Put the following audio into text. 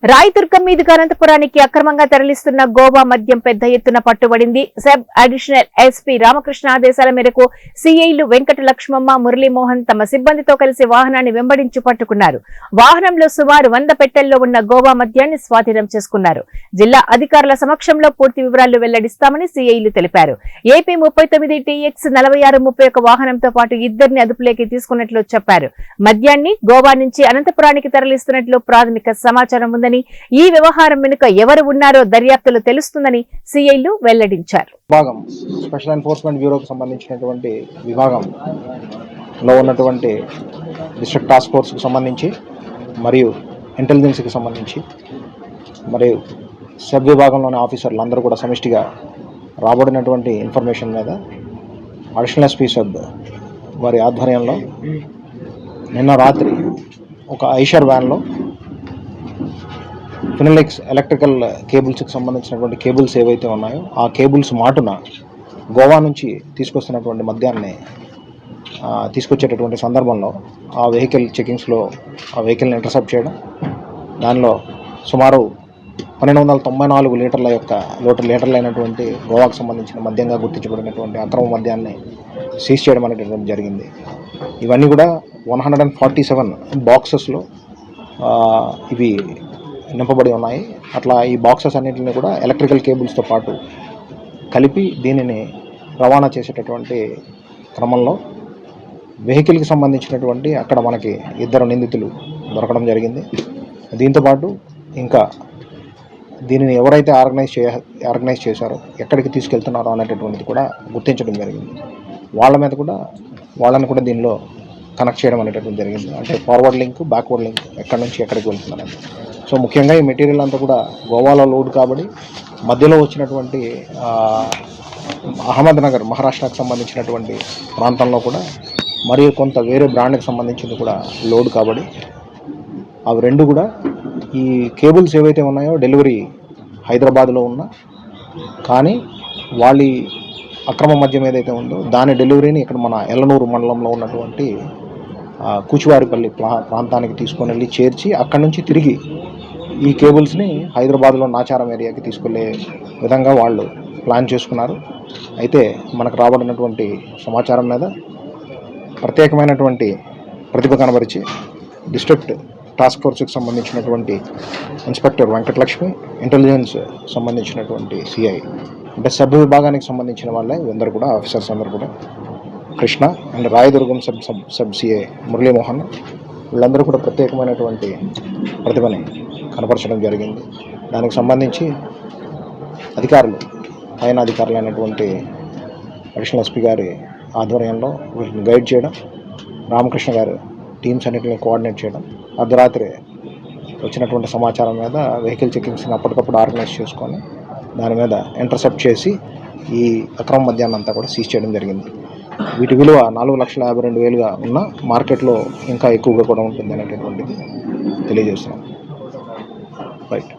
రాయదుర్గం మీదుగా అనంతపురానికి అక్రమంగా తరలిస్తున్న గోవా మద్యం పెద్ద ఎత్తున పట్టుబడింది. సబ్ అడిషనల్ ఎస్పీ రామకృష్ణ ఆదేశాల మేరకు సిఐలు వెంకట లక్ష్మమ్మ, మురళీమోహన్ తమ సిబ్బందితో కలిసి వాహనాన్ని వెంబడించి పట్టుకున్నారు. వాహనంలో సుమారు 100 పెట్టెల్లో ఉన్న గోవా మద్యాన్ని స్వాధీనం చేసుకున్నారు. జిల్లా అధికారుల సమక్షంలో పూర్తి వివరాలు వెల్లడిస్తామని సిఐలు తెలిపారు. ఏపీ 39 TX 4631 వాహనంతో పాటు ఇద్దరిని అదుపులోకి తీసుకున్నట్లు చెప్పారు. మద్యాన్ని గోవా నుంచి అనంతపురానికి తరలిస్తున్నట్లు ప్రాథమిక సమాచారం ఉందని, ఈ వ్యవహారం వెనుక ఎవరు ఉన్నారో దర్యాప్తులో తెలుస్తుందని సిఐలు వెల్లడించారు. విభాగం స్పెషల్ ఎన్ఫోర్స్మెంట్ బ్యూరోకి సంబంధించినటువంటి విభాగంలో ఉన్నటువంటి డిస్ట్రిక్ట్ టాస్క్ ఫోర్స్కి సంబంధించి మరియు ఇంటెలిజెన్స్కి సంబంధించి మరియు సబ్ విభాగంలోని ఆఫీసర్లు అందరూ కూడా సమిష్టిగా రాబడినటువంటి ఇన్ఫర్మేషన్ మీద అడిషనల్ ఎస్పీ సబ్ వారి ఆధ్వర్యంలో నిన్న రాత్రి ఒక ఐషర్ వ్యాన్లో ఫినోలెక్స్ ఎలక్ట్రికల్ కేబుల్స్కి సంబంధించినటువంటి కేబుల్స్ ఏవైతే ఉన్నాయో ఆ కేబుల్స్ మాటున గోవా నుంచి తీసుకొస్తున్నటువంటి మద్యాన్ని తీసుకొచ్చేటటువంటి సందర్భంలో ఆ వెహికల్ చెకింగ్స్లో ఆ వెహికల్ని ఇంటర్సెప్ట్ చేయడం, దానిలో సుమారు 1294 లీటర్ల అయినటువంటి గోవాకు సంబంధించిన మద్యంగా గుర్తించబడినటువంటి అక్రమ మద్యాన్ని సీజ్ చేయడం అనేటటువంటి జరిగింది. ఇవన్నీ కూడా 147 బాక్సెస్లో ఇవి నింపబడి ఉన్నాయి. అట్లా ఈ బాక్సెస్ అన్నింటినీ కూడా ఎలక్ట్రికల్ కేబుల్స్తో పాటు కలిపి దీనిని రవాణా చేసేటటువంటి క్రమంలో వెహికల్కి సంబంధించినటువంటి అక్కడ మనకి 2 నిందితులు దొరకడం జరిగింది. దీంతోపాటు ఇంకా దీనిని ఎవరైతే ఆర్గనైజ్ చేశారో, ఎక్కడికి తీసుకెళ్తున్నారో అనేటటువంటిది కూడా గుర్తించడం జరిగింది. వాళ్ళని కూడా దీనిలో కనెక్ట్ చేయడం అనేటటువంటి జరిగింది. అంటే ఫార్వర్డ్ లింక్, బ్యాక్వర్డ్ లింక్, ఎక్కడి నుంచి ఎక్కడికి వెళ్తున్నారని. సో ముఖ్యంగా ఈ మెటీరియల్ అంతా కూడా గోవాలో లోడ్ కాబట్టి మధ్యలో వచ్చినటువంటి అహ్మద్నగర్ మహారాష్ట్రకు సంబంధించినటువంటి ప్రాంతంలో కూడా మరియు కొంత వేరే బ్రాండ్కి సంబంధించింది కూడా లోడ్ కాబట్టి అవి రెండు కూడా ఈ కేబుల్స్ ఏవైతే ఉన్నాయో డెలివరీ హైదరాబాద్లో ఉన్నా కానీ వాళ్ళ అక్రమ మద్యం ఏదైతే ఉందో దాని డెలివరీని ఇక్కడ మన ఎల్లనూరు మండలంలో ఉన్నటువంటి కూచివారిపల్లి ప్రాంతానికి తీసుకొని వెళ్ళి చేర్చి అక్కడి నుంచి తిరిగి ఈ కేబుల్స్ని హైదరాబాద్లో నాచారం ఏరియాకి తీసుకెళ్లే విధంగా వాళ్ళు ప్లాన్ చేసుకున్నారు. అయితే మనకు రాబడినటువంటి సమాచారం మీద ప్రత్యేకమైనటువంటి ప్రతిభ కనబరిచి డిస్ట్రిక్ట్ టాస్క్ ఫోర్స్కి సంబంధించినటువంటి ఇన్స్పెక్టర్ వెంకటలక్ష్మి, ఇంటెలిజెన్స్ సంబంధించినటువంటి సిఐ అంటే సబ్ విభాగానికి సంబంధించిన వాళ్ళే అందరూ కూడా ఆఫీసర్స్ అందరూ కూడా Krishna and Rayadurgam sub CI Muralimohan వీళ్ళందరూ కూడా ప్రత్యేకమైనటువంటి ప్రతిభని కనపరచడం జరిగింది. దానికి సంబంధించి పైన అధికారులు అయినటువంటి అడిషనల్ ఎస్పీ గారి ఆధ్వర్యంలో వీటిని గైడ్ చేయడం, రామకృష్ణ గారు టీమ్స్ అన్నింటిని కోఆర్డినేట్ చేయడం, అర్ధరాత్రి వచ్చినటువంటి సమాచారం మీద వెహికల్ చెకింగ్స్ని అప్పటికప్పుడు ఆర్గనైజ్ చేసుకొని దాని మీద ఇంటర్సెప్ట్ చేసి ఈ అక్రమ మద్యాన్ని అంతా కూడా సీజ్ చేయడం జరిగింది. వీటి విలువ 4,52,000గా ఉన్న మార్కెట్లో ఇంకా ఎక్కువగా కూడా ఉంటుంది అనేటటువంటిది తెలియజేస్తున్నాం. రైట్.